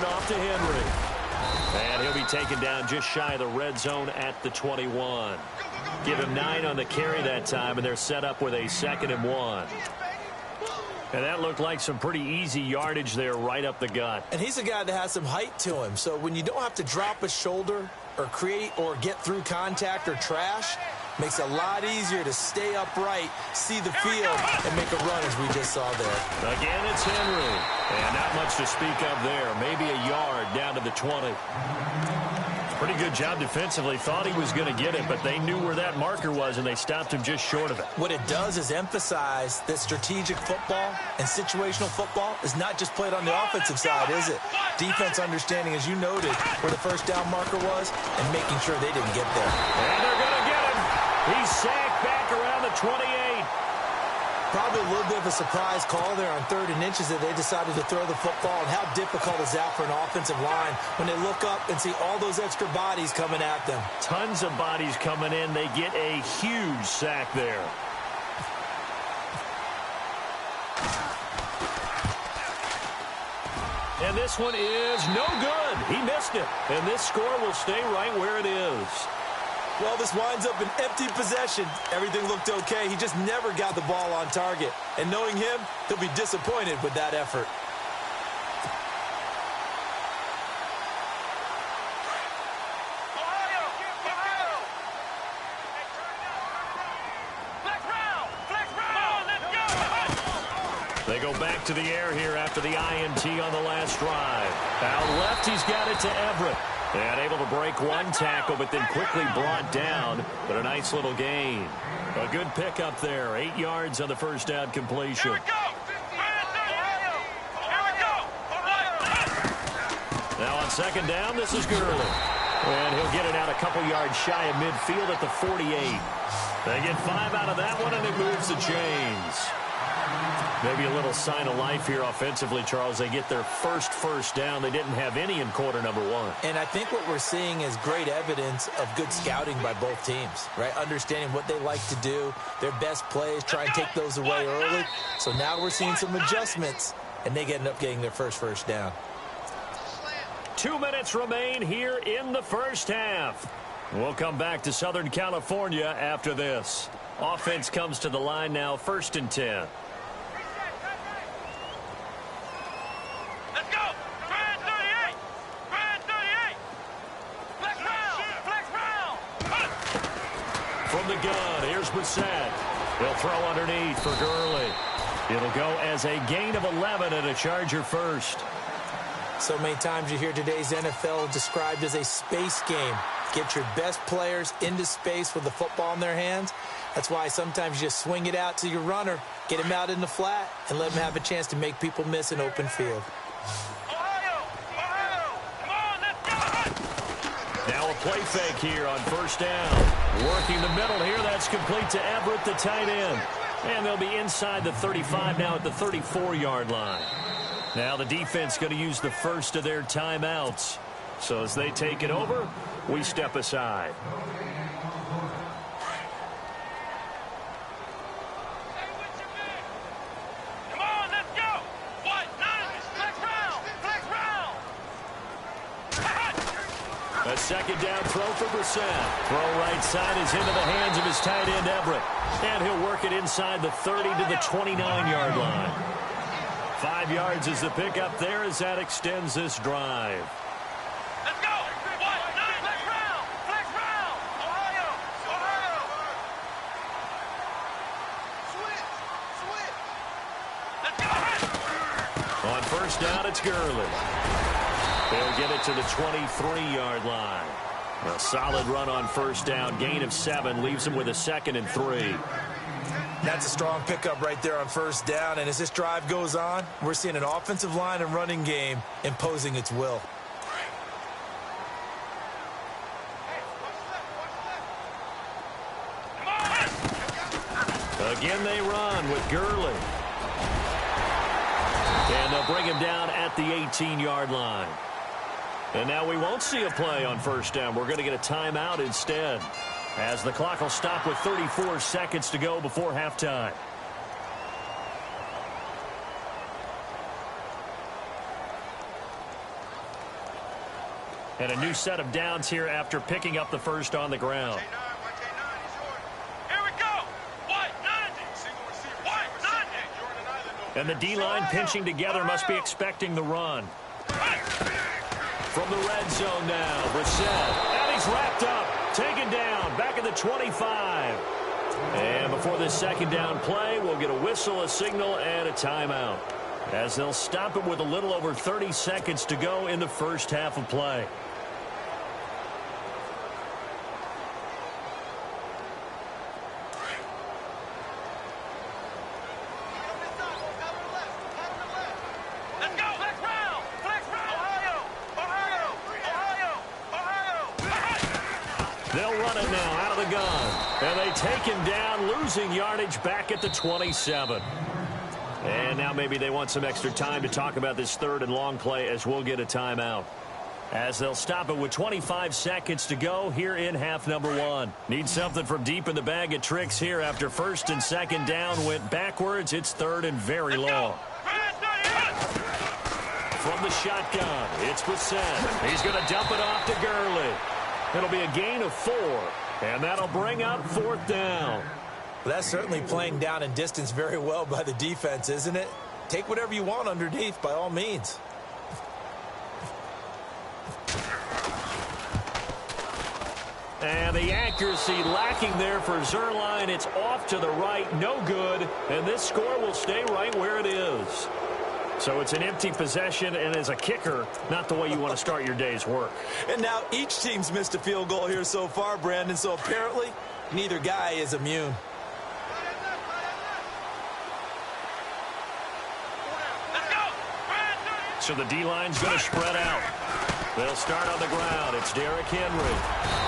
handoff to Henry. And he'll be taken down just shy of the red zone at the 21. Give him 9 on the carry that time, and they're set up with a 2nd and 1. And that looked like some pretty easy yardage there right up the gut. And he's a guy that has some height to him. So when you don't have to drop a shoulder or create or get through contact or trash, makes it a lot easier to stay upright, see the field, and make a run as we just saw there. Again, it's Henry. And not much to speak of there. Maybe a yard down to the 20. Pretty good job defensively. Thought he was going to get it, but they knew where that marker was, and they stopped him just short of it. What it does is emphasize that strategic football and situational football is not just played on the offensive side, is it? Defense understanding, as you noted, where the first down marker was and making sure they didn't get there. And they're going to get him. He's sacked back around the 28. Probably a little bit of a surprise call there on 3rd and inches that they decided to throw the football. And how difficult is that for an offensive line when they look up and see all those extra bodies coming at them? Tons of bodies coming in. They get a huge sack there. And this one is no good. He missed it. And this score will stay right where it is. Well, this winds up an empty possession. Everything looked okay. He just never got the ball on target. And knowing him, he'll be disappointed with that effort. They go back to the air here after the INT on the last drive. Out left, he's got it to Everett. And able to break one tackle, but then quickly brought down. But a nice little gain. A good pickup there. 8 yards on the first down completion. Here we go. Here we go. Now on 2nd down, this is Gurley. And he'll get it out a couple yards shy of midfield at the 48. They get 5 out of that one, and it moves the chains. Maybe a little sign of life here offensively, Charles. They get their first down. They didn't have any in quarter number 1. And I think what we're seeing is great evidence of good scouting by both teams, right? Understanding what they like to do, their best plays, try and take those away early. So now we're seeing some adjustments, and they end up getting their first down. 2 minutes remain here in the first half. We'll come back to Southern California after this. Offense comes to the line now, 1st and 10. From the gun, here's Brissett. He'll throw underneath for Gurley. It'll go as a gain of 11 and a Charger first. So many times you hear today's NFL described as a space game. Get your best players into space with the football in their hands. That's why sometimes you just swing it out to your runner, get him out in the flat, and let him have a chance to make people miss an open field. Now a play fake here on 1st down. Working the middle here. That's complete to Everett, the tight end. And they'll be inside the 35 now at the 34-yard line. Now the defense going to use the first of their timeouts. So as they take it over, we step aside. A 2nd down throw for Brissett. Throw right side is into the hands of his tight end, Everett. And he'll work it inside the 30 to the 29-yard line. 5 yards is the pickup there as that extends this drive. Let's go. Flex round. Flex round. Ohio. Switch. Let's go. On 1st down, it's Gurley. They'll get it to the 23-yard line. A solid run on 1st down. Gain of 7 leaves them with a 2nd and 3. That's a strong pickup right there on 1st down. And as this drive goes on, we're seeing an offensive line and running game imposing its will. Again, they run with Gurley. And they'll bring him down at the 18-yard line. And now we won't see a play on 1st down. We're going to get a timeout instead, as the clock will stop with 34 seconds to go before halftime. And a new set of downs here after picking up the first on the ground. Here we go. White 90. White 90. And the D-line pinching together must be expecting the run. From the red zone now, Brissett. And he's wrapped up. Taken down. Back at the 25. And before this second down play, we'll get a whistle, a signal, and a timeout, as they'll stop it with a little over 30 seconds to go in the first half of play. Let's go. Flex round. Flex round. Ohio. Ohio. They'll run it now out of the gun. And they take him down, losing yardage back at the 27. And now maybe they want some extra time to talk about this third and long play, as we'll get a timeout, as they'll stop it with 25 seconds to go here in half number one. Need something from deep in the bag of tricks here after first and second down went backwards. It's third and very long. From the shotgun, it's Brissett. He's going to dump it off to Gurley. It'll be a gain of 4, and that'll bring up fourth down. Well, that's certainly playing down and distance very well by the defense, isn't it? Take whatever you want underneath, by all means. And the accuracy lacking there for Zerline. It's off to the right, no good, and this score will stay right where it is. So it's an empty possession, and as a kicker, not the way you want to start your day's work. And now each team's missed a field goal here so far, Brandon, so apparently neither guy is immune. So the D-line's going to spread out. They'll start on the ground. It's Derrick Henry.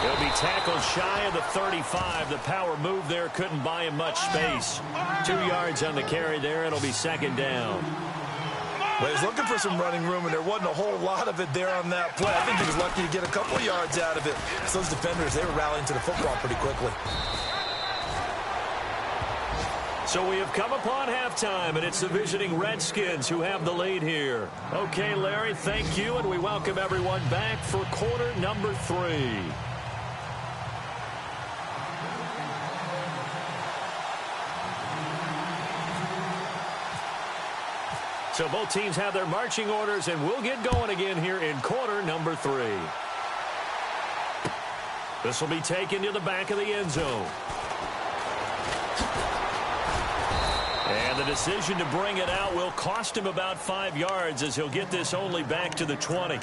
He'll be tackled shy of the 35. The power move there couldn't buy him much space. 2 yards on the carry there. It'll be second down. Well, he was looking for some running room, and there wasn't a whole lot of it there on that play. I think he was lucky to get a couple of yards out of it. So those defenders, they were rallying to the football pretty quickly. So we have come upon halftime, and it's the visiting Redskins who have the lead here. Okay, Larry, thank you, and we welcome everyone back for quarter number 3. So both teams have their marching orders, and we'll get going again here in quarter number 3. This will be taken to the back of the end zone. And the decision to bring it out will cost him about 5 yards, as he'll get this only back to the 20.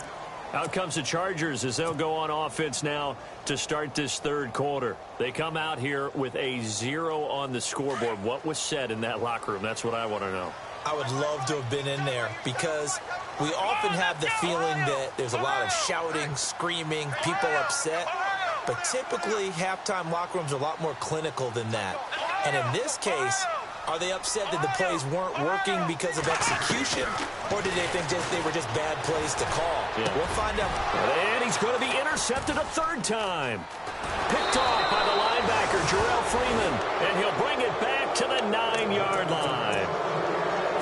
Out comes the Chargers as they'll go on offense now to start this third quarter. They come out here with a 0 on the scoreboard. What was said in that locker room? That's what I want to know. I would love to have been in there, because we often have the feeling that there's a lot of shouting, screaming, people upset. But typically, halftime locker rooms are a lot more clinical than that. And in this case, are they upset that the plays weren't working because of execution, or did they think they were just bad plays to call? Yeah. We'll find out. And he's going to be intercepted a third time. Picked off by the linebacker, Jarrell Freeman, and he'll bring it back to the 9-yard line.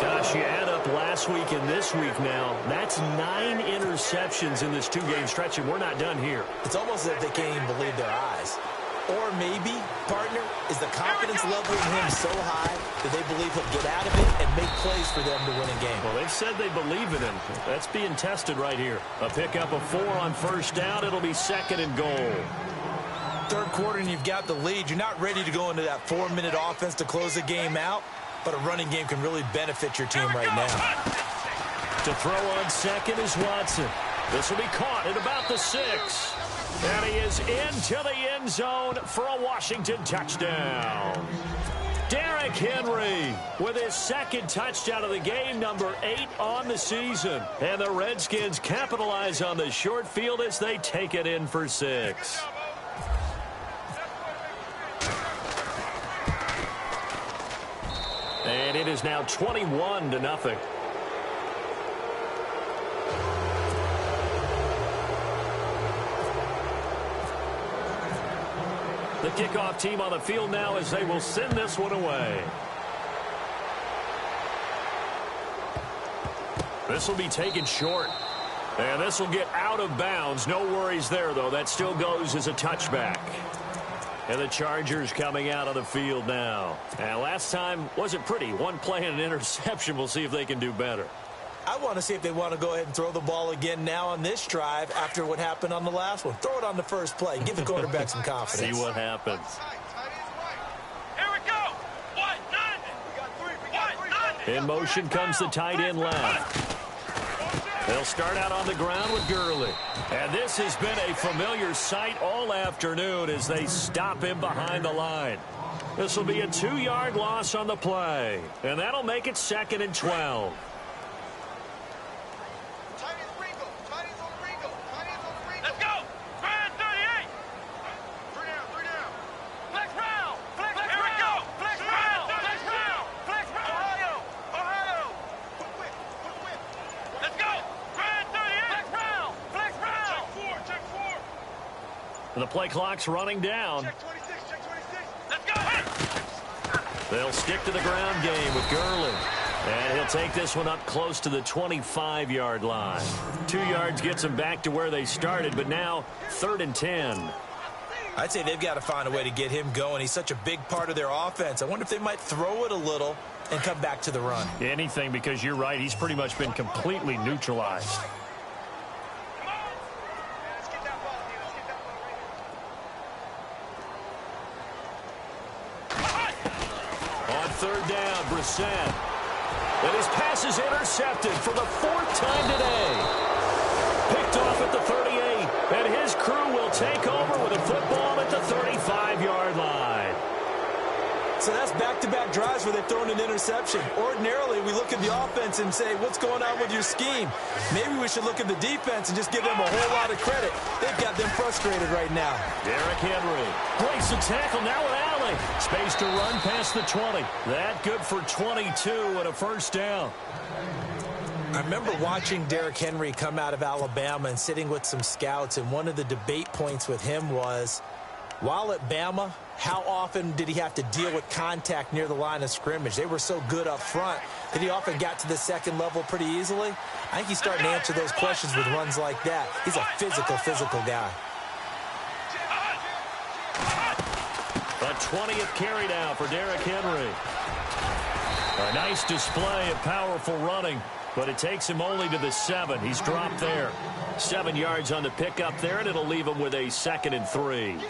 Gosh, you add up last week and this week now. That's 9 interceptions in this 2-game stretch, and we're not done here. It's almost as if they can't even believe their eyes. Or maybe, partner, is the confidence level in him so high that they believe he'll get out of it and make plays for them to win a game. Well, they've said they believe in him. That's being tested right here. A pickup of 4 on first down. It'll be second and goal. Third quarter and you've got the lead. You're not ready to go into that 4-minute offense to close the game out. But a running game can really benefit your team right now. To throw on second is Watson. This will be caught at about the 6. And he is into the end zone for a Washington touchdown. Derrick Henry with his second touchdown of the game, number 8 on the season. And the Redskins capitalize on the short field as they take it in for 6. And it is now 21-0. The kickoff team on the field now as they will send this one away. This will be taken short. And this will get out of bounds. No worries there, though. That still goes as a touchback. And the Chargers coming out on the field now. And last time wasn't pretty. One play and an interception. We'll see if they can do better. I want to see if they want to go ahead and throw the ball again now on this drive after what happened on the last one. Throw it on the first play. Give the quarterback some confidence. See what happens. Here we go. White 90. White 90. In motion comes the tight end left. They'll start out on the ground with Gurley. And this has been a familiar sight all afternoon as they stop him behind the line. This will be a 2-yard loss on the play. And that'll make it 2nd and 12. Let's go. Grand 38. 3 down. Flex round. Here we go. Flex round. Flex round. Ohio. Put whip. Let's go. Grand 38. Flex round. Check 4. The play clock's running down. Check 26. Let's go. They'll stick to the ground game with Gurley. And he'll take this one up close to the 25-yard line. 2 yards gets them back to where they started, but now 3rd and 10. I'd say they've got to find a way to get him going. He's such a big part of their offense. I wonder if they might throw it a little and come back to the run. Anything, because you're right. He's pretty much been completely neutralized. On 3rd down, Brissett. And his pass is intercepted for the 4th time today. Picked off at the 38. And his crew will take over with a football at the 35-yard line. So that's back-to-back drives where they've thrown an interception. Ordinarily, we look at the offense and say, what's going on with your scheme? Maybe we should look at the defense and just give them a whole lot of credit. They've got them frustrated right now. Derrick Henry breaks the tackle now with Allen. Space to run past the 20. That good for 22 and a 1st down. I remember watching Derrick Henry come out of Alabama and sitting with some scouts, and one of the debate points with him was, while at Bama, how often did he have to deal with contact near the line of scrimmage? They were so good up front that he often got to the 2nd level pretty easily. I think he's starting to answer those questions with runs like that. He's a physical guy. A 20th carry now for Derrick Henry. A nice display of powerful running, but it takes him only to the 7. He's dropped there. 7 yards on the pickup there, and it'll leave him with a 2nd and 3.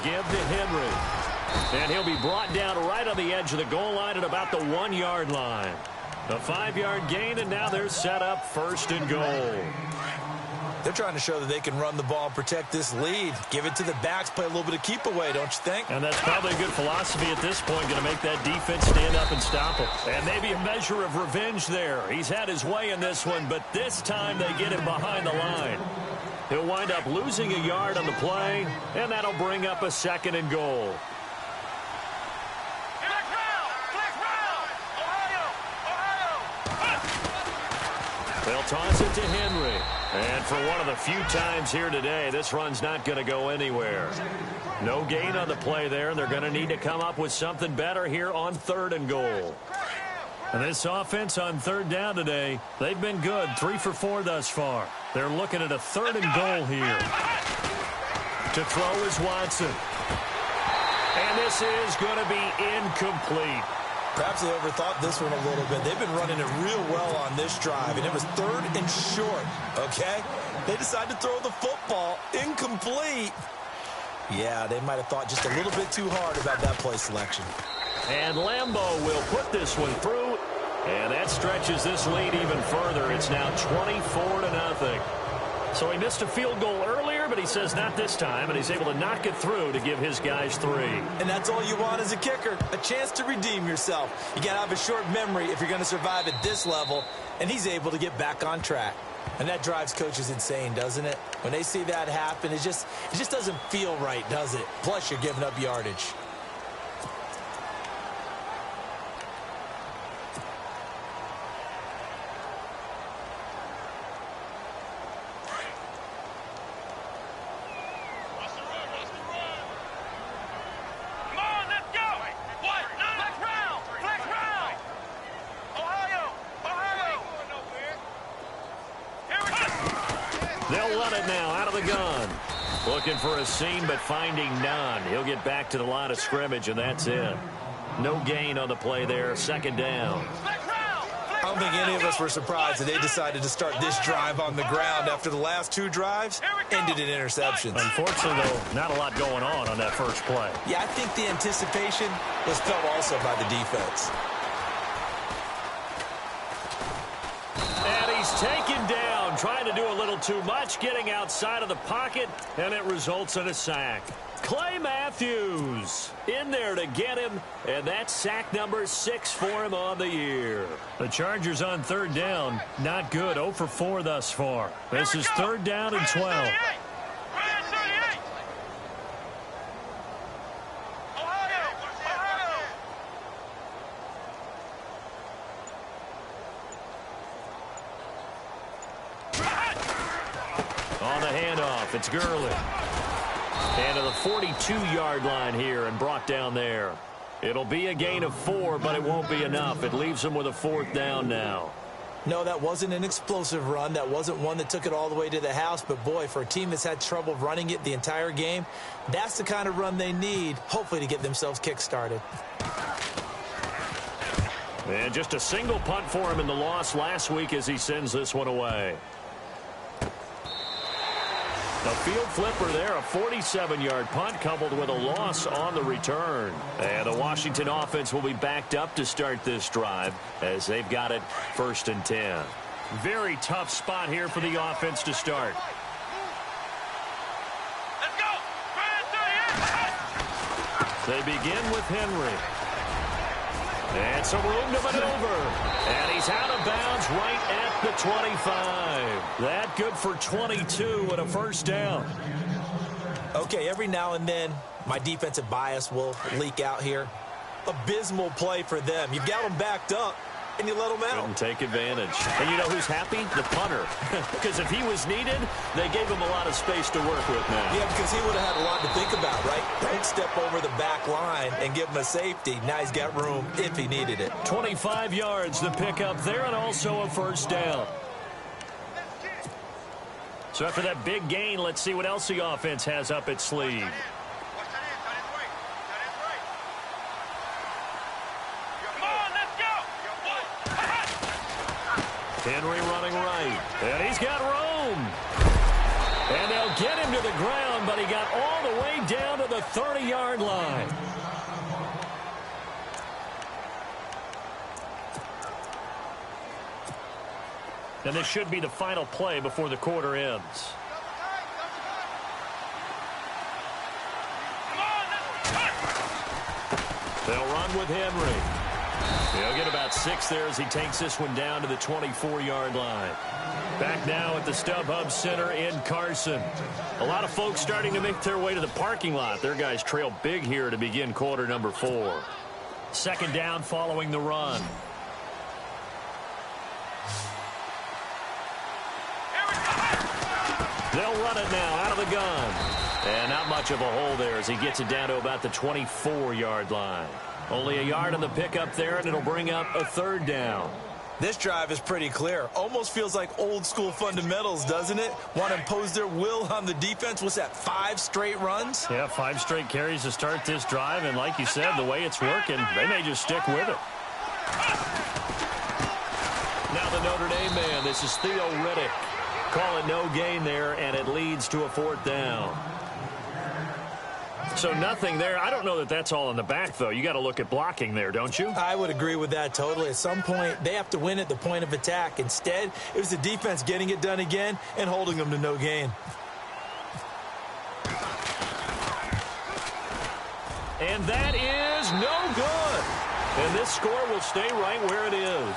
Give to Henry. And he'll be brought down right on the edge of the goal line at about the 1-yard line. A 5-yard gain, and now they're set up 1st and goal. They're trying to show that they can run the ball and protect this lead. Give it to the backs, play a little bit of keep away, don't you think? And that's probably a good philosophy at this point, going to make that defense stand up and stop it. And maybe a measure of revenge there. He's had his way in this one, but this time they get him behind the line. He'll wind up losing a yard on the play, and that'll bring up a 2nd and goal. They'll toss it to Henry. And for one of the few times here today, this run's not going to go anywhere. No gain on the play there, and they're going to need to come up with something better here on 3rd and goal. And this offense on 3rd down today, they've been good. 3 for 4 thus far. They're looking at a 3rd and goal here. To throw is Watson. And this is going to be incomplete. Perhaps they overthought this one a little bit. They've been running it real well on this drive, and it was 3rd and short, okay? They decided to throw the football incomplete. Yeah, they might have thought just a little bit too hard about that play selection. And Lambeau will put this one through, and that stretches this lead even further. It's now 24-0. So he missed a field goal earlier, but he says not this time, and he's able to knock it through to give his guys 3. And that's all you want as a kicker, a chance to redeem yourself. You got to have a short memory if you're going to survive at this level, and he's able to get back on track. And that drives coaches insane, doesn't it? When they see that happen, it just doesn't feel right, does it? Plus, you're giving up yardage. They'll run it now out of the gun. Looking for a seam, but finding none. He'll get back to the line of scrimmage, and that's it. No gain on the play there. Second down. I don't think any of us were surprised that they decided to start this drive on the ground after the last two drives ended in interceptions. Unfortunately, though, not a lot going on that first play. Yeah, I think the anticipation was felt also by the defense. And he's taken down, trying to do a little too much, getting outside of the pocket, and it results in a sack. Clay Matthews in there to get him, and that's sack number 6 for him on the year. The Chargers on third down, not good, 0 for 4 thus far. This is third down and 12. On the handoff, it's Gurley. And to the 42-yard line here and brought down there. It'll be a gain of 4, but it won't be enough. It leaves them with a 4th down now. No, that wasn't an explosive run. That wasn't one that took it all the way to the house. But, boy, for a team that's had trouble running it the entire game, that's the kind of run they need, hopefully, to get themselves kick-started. And just a single punt for him in the loss last week as he sends this one away. A field flipper there, a 47-yard punt coupled with a loss on the return. And the Washington offense will be backed up to start this drive as they've got it 1st and 10. Very tough spot here for the offense to start. Let's go! They begin with Henry. And some room to maneuver. And he's out of bounds right at the 25. That good for 22 and a 1st down. Okay, every now and then, my defensive bias will leak out here. Abysmal play for them. You've got them backed up, and you let them out. Couldn't take advantage. And you know who's happy? The punter. Because if he was needed, they gave him a lot of space to work with now. Yeah, because he would have had a lot to think about, right? Don't step over the back line and give him a safety. Now he's got room if he needed it. 25 yards the pickup there, and also a 1st down. So after that big gain, let's see what else the offense has up its sleeve. Henry running right, and he's got room. And they'll get him to the ground, but he got all the way down to the 30-yard line. And this should be the final play before the quarter ends. They'll run with Henry. He'll get about 6 there as he takes this one down to the 24-yard line. Back now at the StubHub Center in Carson. A lot of folks starting to make their way to the parking lot. Their guys trail big here to begin quarter number 4. 2nd down following the run. They'll run it now out of the gun. And not much of a hole there as he gets it down to about the 24-yard line. Only a yard on the pickup there, and it'll bring up a 3rd down. This drive is pretty clear. Almost feels like old-school fundamentals, doesn't it? Want to impose their will on the defense. What's that, 5 straight runs? Yeah, 5 straight carries to start this drive, and like you said, the way it's working, they may just stick with it. Now the Notre Dame man, this is Theo Riddick. Call it no gain there, and it leads to a 4th down. So nothing there. I don't know that that's all in the back, though. You got to look at blocking there, don't you? I would agree with that totally. At some point, they have to win at the point of attack. Instead, it was the defense getting it done again and holding them to no gain. And that is no good. And this score will stay right where it is.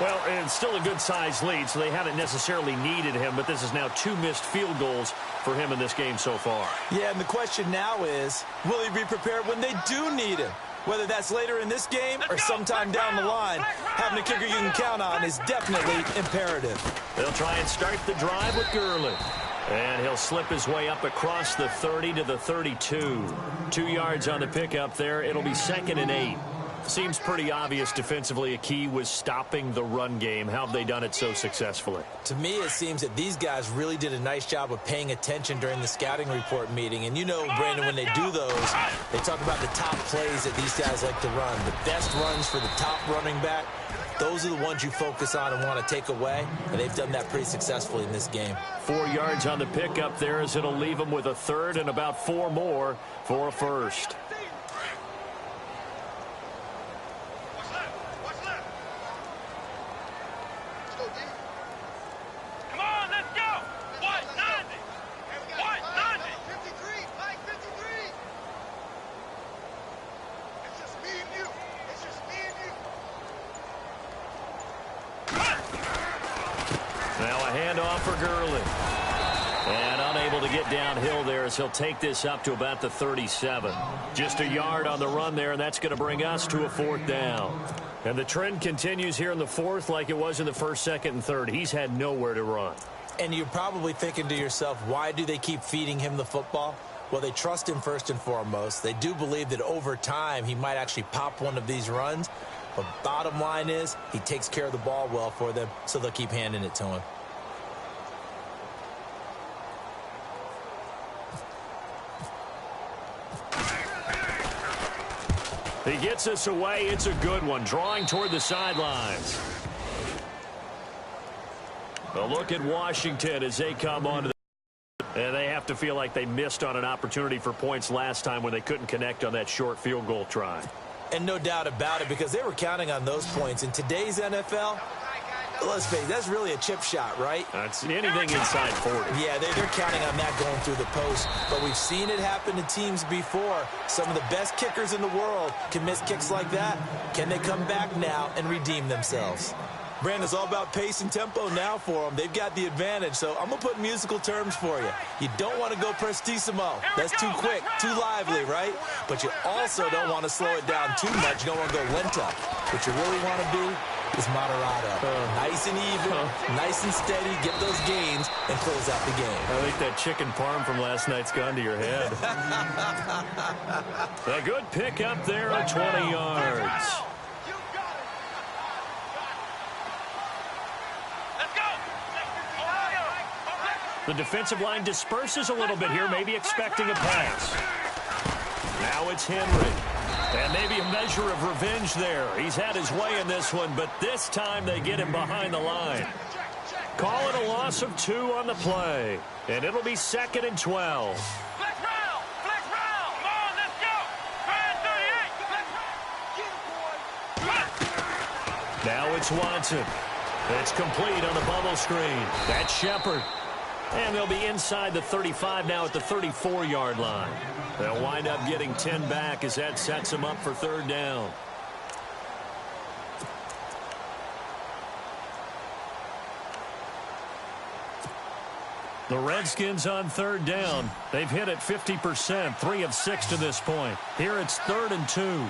Well, it's still a good-sized lead, so they haven't necessarily needed him, but this is now 2 missed field goals for him in this game so far. Yeah, and the question now is, will he be prepared when they do need him? Whether that's later in this game or sometime down the line, having a kicker you can count on is definitely imperative. They'll try and start the drive with Gurley. And he'll slip his way up across the 30 to the 32. 2 yards on the pickup there. It'll be 2nd and 8. Seems pretty obvious defensively a key was stopping the run game. How have they done it so successfully? To me, it seems that these guys really did a nice job of paying attention during the scouting report meeting. And you know, Brandon, when they do those, they talk about the top plays that these guys like to run. The best runs for the top running back, those are the ones you focus on and want to take away. And they've done that pretty successfully in this game. 4 yards on the pickup there as it'll leave them with a third and about 4 more for a first. Downhill there as he'll take this up to about the 37. Just a yard on the run there, and that's going to bring us to a 4th down. And the trend continues here in the 4th like it was in the 1st, 2nd, and 3rd. He's had nowhere to run. And you're probably thinking to yourself, why do they keep feeding him the football? Well, they trust him first and foremost. They do believe that over time he might actually pop one of these runs. But bottom line is he takes care of the ball well for them, so they'll keep handing it to him. He gets us away. It's a good one. Drawing toward the sidelines. A look at Washington as they come on to the... And they have to feel like they missed on an opportunity for points last time when they couldn't connect on that short field goal try. And no doubt about it, because they were counting on those points. In today's NFL, let's face it, that's really a chip shot, right? That's anything inside 40. Yeah, they're counting on that going through the post. But we've seen it happen to teams before. Some of the best kickers in the world can miss kicks like that. Can they come back now and redeem themselves? Brandon, it's all about pace and tempo now for them. They've got the advantage, so I'm going to put musical terms for you. You don't want to go prestissimo. That's too quick, too lively, right? But you also don't want to slow it down too much. You don't want to go lento. What you really want to be is moderato. Nice and even, nice and steady, get those gains, and close out the game. I think that chicken parm from last night's gone to your head. A good pick up there at 20 yards. The defensive line disperses a little bit here, maybe expecting a pass. Now it's Henry. And maybe a measure of revenge there. He's had his way in this one, but this time they get him behind the line. Call it a loss of 2 on the play. And it'll be 2nd and 12. Flex round! Flex round! Come on, let's go! Flex 38! Now it's Watson. It's complete on the bubble screen. That's Shepard. And they'll be inside the 35 now at the 34-yard line. They'll wind up getting 10 back as that sets them up for 3rd down. The Redskins on 3rd down. They've hit it 50%, 3 of 6 to this point. Here it's 3rd and 2.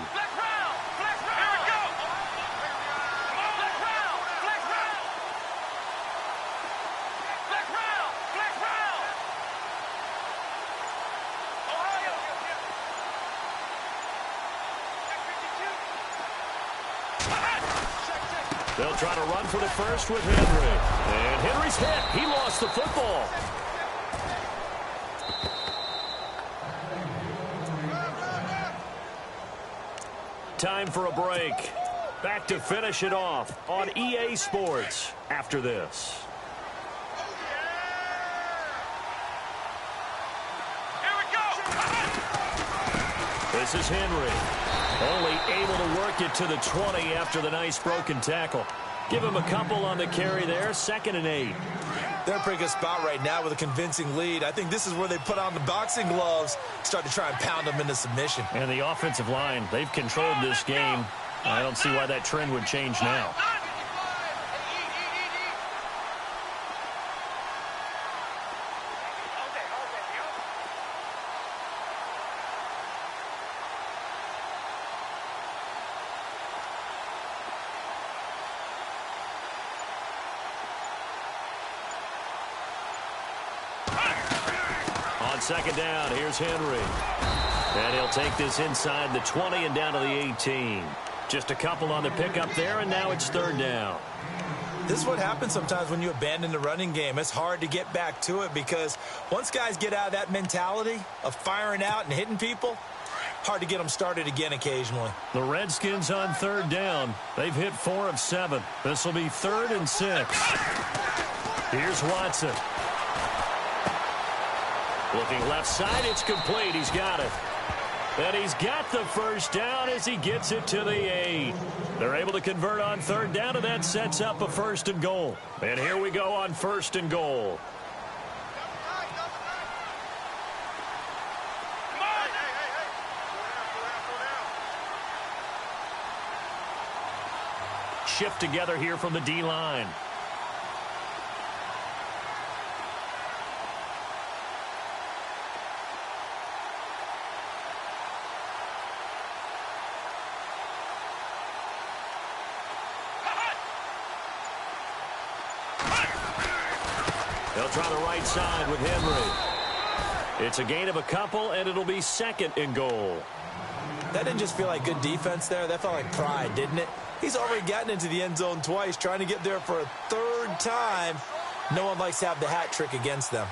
They'll try to run for the first with Henry. And Henry's hit. He lost the football. Time for a break. Back to finish it off on EA Sports after this. Here we go! This is Henry. Only able to work it to the 20 after the nice broken tackle. Give him a couple on the carry there. 2nd and 8. They're in a pretty good spot right now with a convincing lead. I think this is where they put on the boxing gloves, start to try and pound them into submission. And the offensive line, they've controlled this game. I don't see why that trend would change now. On 2nd down, here's Henry. And he'll take this inside the 20 and down to the 18. Just a couple on the pickup there, and now it's third down. This is what happens sometimes when you abandon the running game. It's hard to get back to it because once guys get out of that mentality of firing out and hitting people, hard to get them started again occasionally. The Redskins on third down. They've hit 4 of 7. This will be 3rd and 6. Here's Watson. Looking left side, it's complete. He's got it. And he's got the first down as he gets it to the 8. They're able to convert on third down, and that sets up a 1st and goal. And here we go on 1st and goal. Shift together here from the D-line. They'll try the right side with Henry. It's a gain of a couple, and it'll be 2nd and goal. That didn't just feel like good defense there. That felt like pride, didn't it? He's already gotten into the end zone twice, trying to get there for a 3rd time. No one likes to have the hat trick against them.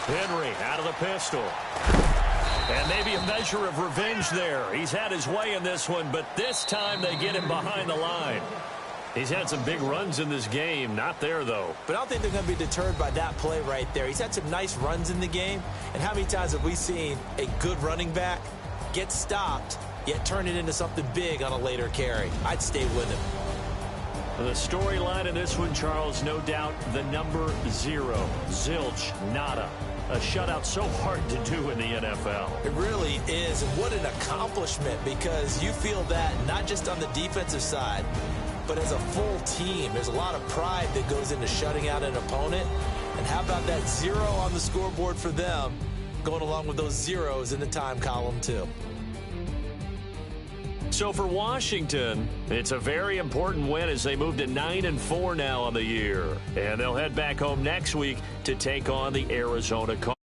Henry out of the pistol. And maybe a measure of revenge there. He's had his way in this one, but this time they get him behind the line. He's had some big runs in this game. Not there, though. But I don't think they're going to be deterred by that play right there. He's had some nice runs in the game. And how many times have we seen a good running back get stopped, yet turn it into something big on a later carry? I'd stay with him. The storyline in this one, Charles, no doubt the number 0. Zilch, nada. A shutout so hard to do in the NFL. It really is. And what an accomplishment, because you feel that not just on the defensive side, but as a full team. There's a lot of pride that goes into shutting out an opponent. And how about that 0 on the scoreboard for them, going along with those zeros in the time column, too. So for Washington, it's a very important win as they move to 9-4 now on the year. And they'll head back home next week to take on the Arizona Cardinals.